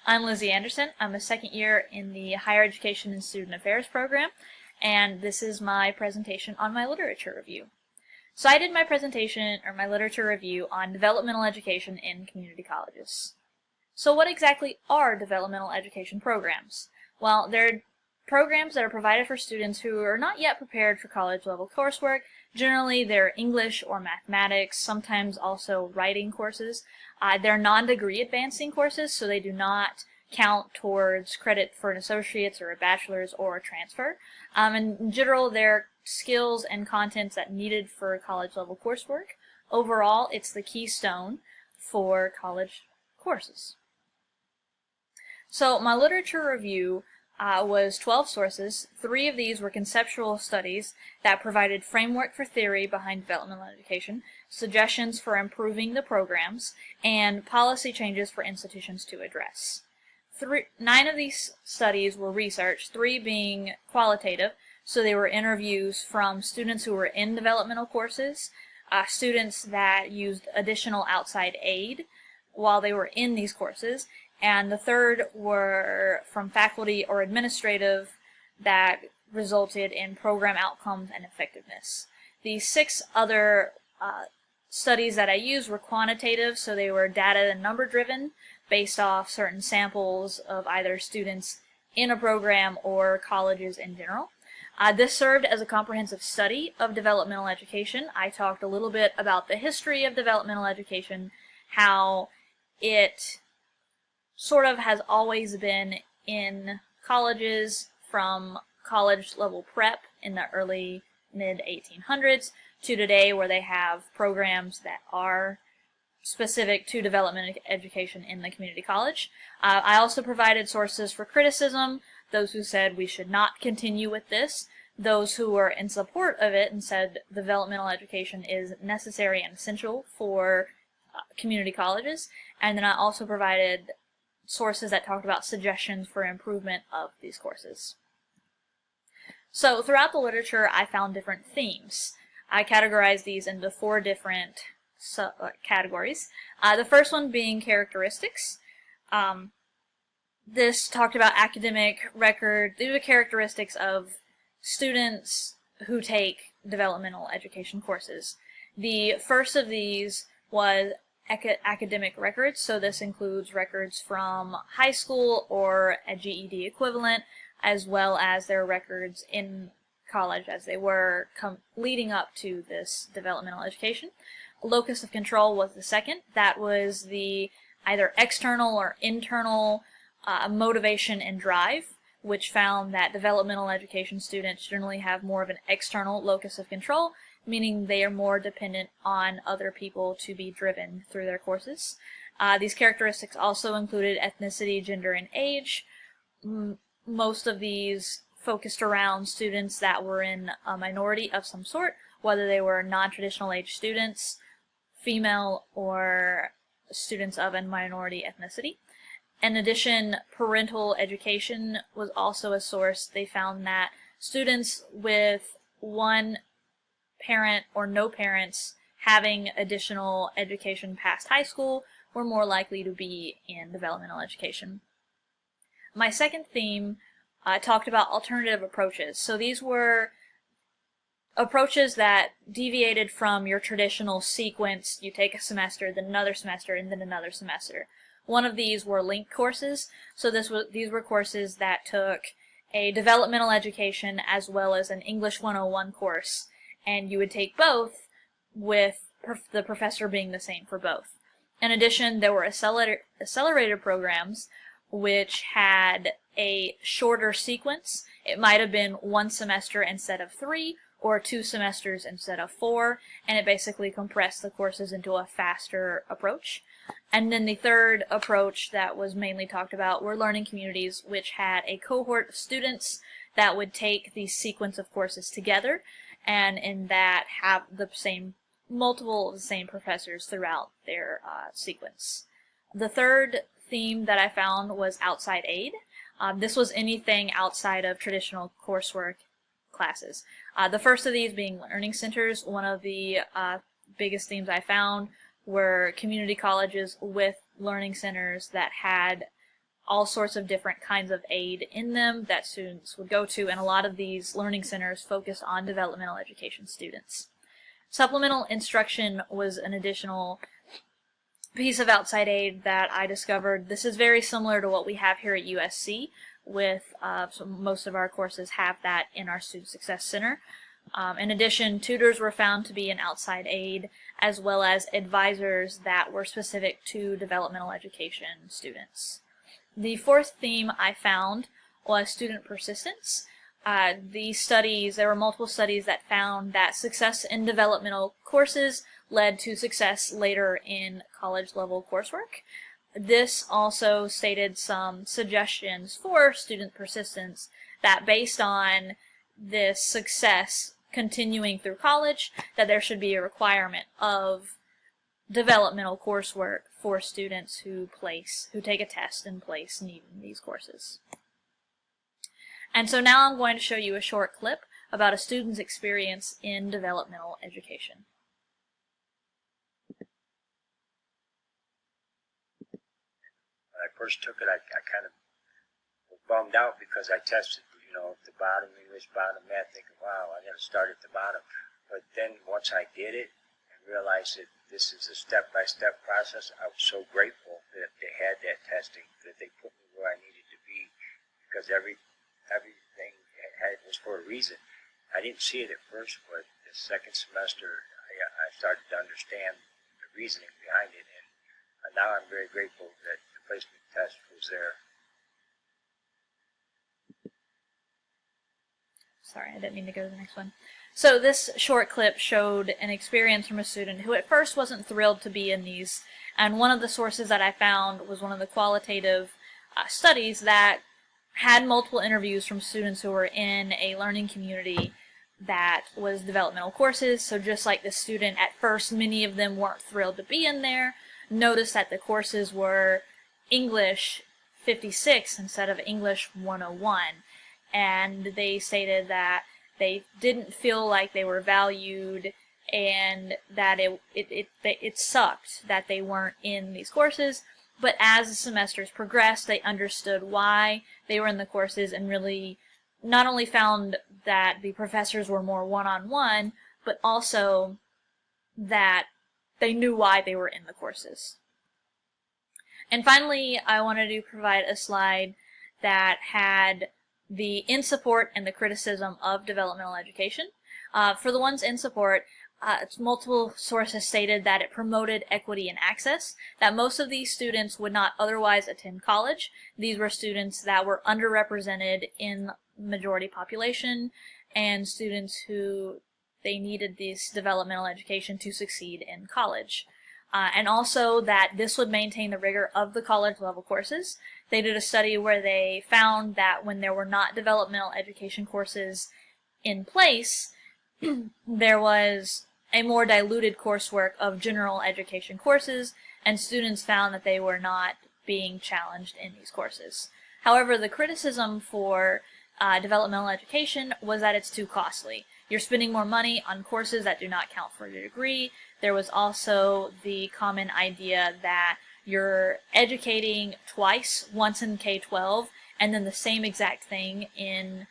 I'm Lizzie Anderson. I'm a second year in the Higher Education and Student Affairs program, and this is my presentation on my literature review. So I did my presentation, or my literature review, on developmental education in community colleges. So what exactly are developmental education programs? Well, they're programs that are provided for students who are not yet prepared for college-level coursework. Generally, they're English or mathematics, sometimes also writing courses. They're non-degree advancing courses, so they do not count towards credit for an associate's or a bachelor's or a transfer. And in general, they're skills and contents that are needed for college-level coursework. Overall, it's the keystone for college courses. So my literature review was 12 sources. 3 of these were conceptual studies that provided framework for theory behind developmental education, suggestions for improving the programs, and policy changes for institutions to address. 9 of these studies were research, 3 being qualitative, so they were interviews from students who were in developmental courses, students that used additional outside aid while they were in these courses, and the 3rd were from faculty or administrative that resulted in program outcomes and effectiveness. The 6 other studies that I used were quantitative, so they were data and number driven based off certain samples of either students in a program or colleges in general. This served as a comprehensive study of developmental education. I talked a little bit about the history of developmental education, how it sort of has always been in colleges from college level prep in the early mid-1800s to today, where they have programs that are specific to development education in the community college. I also provided sources for criticism, those who said we should not continue with this, those who were in support of it and said developmental education is necessary and essential for community colleges, and then I also provided sources that talked about suggestions for improvement of these courses. So throughout the literature, I found different themes. I categorized these into 4 different categories. The first one being characteristics. This talked about academic record. These are characteristics of students who take developmental education courses. The first of these was academic records, so this includes records from high school or a GED equivalent, as well as their records in college as they were leading up to this developmental education. Locus of control was the second. That was the either external or internal motivation and drive, which found that developmental education students generally have more of an external locus of control, meaning they are more dependent on other people to be driven through their courses. These characteristics also included ethnicity, gender, and age. Most of these focused around students that were in a minority of some sort, whether they were non-traditional age students, female, or students of a minority ethnicity. In addition, parental education was also a source. They found that students with one parent or no parents having additional education past high school were more likely to be in developmental education. My second theme talked about alternative approaches. So these were approaches that deviated from your traditional sequence. You take a semester, then another semester, and then another semester. One of these were linked courses. So these were courses that took a developmental education as well as an English 101 course, and you would take both with the professor being the same for both. In addition, there were accelerator programs which had a shorter sequence. It might have been 1 semester instead of 3, or 2 semesters instead of 4, and it basically compressed the courses into a faster approach. And then the third approach that was mainly talked about were learning communities, which had a cohort of students that would take the sequence of courses together, and in that have multiple of the same professors throughout their sequence. The third theme that I found was outside aid. This was anything outside of traditional coursework classes. The first of these being learning centers. One of the biggest themes I found were community colleges with learning centers that had all sorts of different kinds of aid in them that students would go to, and a lot of these learning centers focused on developmental education students. Supplemental instruction was an additional piece of outside aid that I discovered. This is very similar to what we have here at USC with so most of our courses have that in our Student Success Center. In addition, tutors were found to be an outside aid, as well as advisors that were specific to developmental education students. The fourth theme I found was student persistence. There were multiple studies that found that success in developmental courses led to success later in college-level coursework. This also stated some suggestions for student persistence that based on this success continuing through college, that there should be a requirement of developmental coursework for students who take a test and place needing these courses. And so now I'm going to show you a short clip about a student's experience in developmental education. When I first took it, I kind of was bummed out because I tested, the bottom English, bottom math, thinking, wow, I got to start at the bottom. But then once I did it and realized that this is a step-by-step process, I was so grateful that they had that testing, that they put me where I needed to be, because everything was for a reason. I didn't see it at first, but the second semester I started to understand the reasoning behind it, and now I'm very grateful that the placement test was there. Sorry, I didn't mean to go to the next one. So this short clip showed an experience from a student who at first wasn't thrilled to be in these, and one of the sources that I found was one of the qualitative studies that had multiple interviews from students who were in a learning community that was developmental courses. So just like the student, at first many of them weren't thrilled to be in there. Notice that the courses were English 56 instead of English 101. And they stated that they didn't feel like they were valued and that it sucked that they weren't in these courses. But as the semesters progressed, they understood why they were in the courses and really not only found that the professors were more one-on-one, but also that they knew why they were in the courses. And finally, I wanted to provide a slide that had the in support and the criticism of developmental education. For the ones in support, multiple sources stated that it promoted equity and access, that most of these students would not otherwise attend college. These were students that were underrepresented in majority population and students who they needed this developmental education to succeed in college. And also that this would maintain the rigor of the college level courses. They did a study where they found that when there were not developmental education courses in place, there was a more diluted coursework of general education courses, and students found that they were not being challenged in these courses. However, the criticism for developmental education was that it's too costly. You're spending more money on courses that do not count for your degree. There was also the common idea that you're educating twice, once in K-12, and then the same exact thing in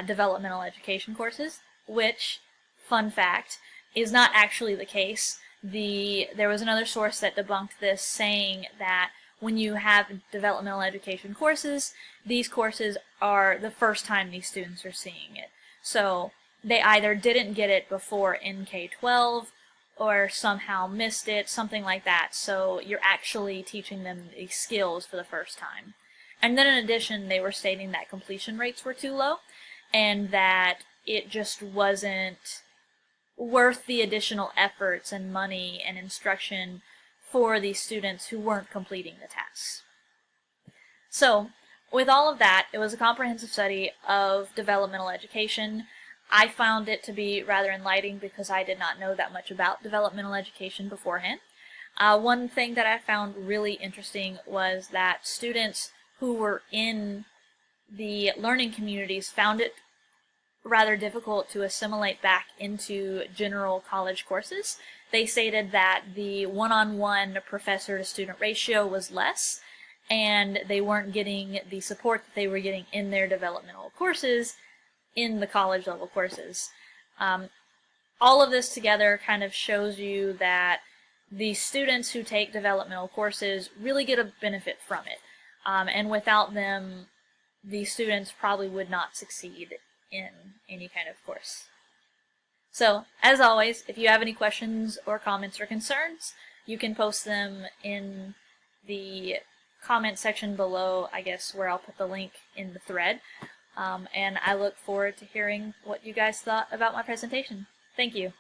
developmental education courses, which, fun fact, is not actually the case. There was another source that debunked this, saying that when you have developmental education courses, these courses are the first time these students are seeing it. So they either didn't get it before in K-12 or somehow missed it, something like that. So you're actually teaching them these skills for the first time. And then in addition, they were stating that completion rates were too low and that it just wasn't worth the additional efforts and money and instruction for these students who weren't completing the tasks. So, with all of that, it was a comprehensive study of developmental education. I found it to be rather enlightening because I did not know that much about developmental education beforehand. One thing that I found really interesting was that students who were in the learning communities found it rather difficult to assimilate back into general college courses. They stated that the one-on-one professor-to-student ratio was less, and they weren't getting the support that they were getting in their developmental courses in the college level courses. All of this together kind of shows you that the students who take developmental courses really get a benefit from it. And without them, the students probably would not succeed in any kind of course. So, as always, if you have any questions or comments or concerns, you can post them in the comment section below, I guess, where I'll put the link in the thread. And I look forward to hearing what you guys thought about my presentation. Thank you.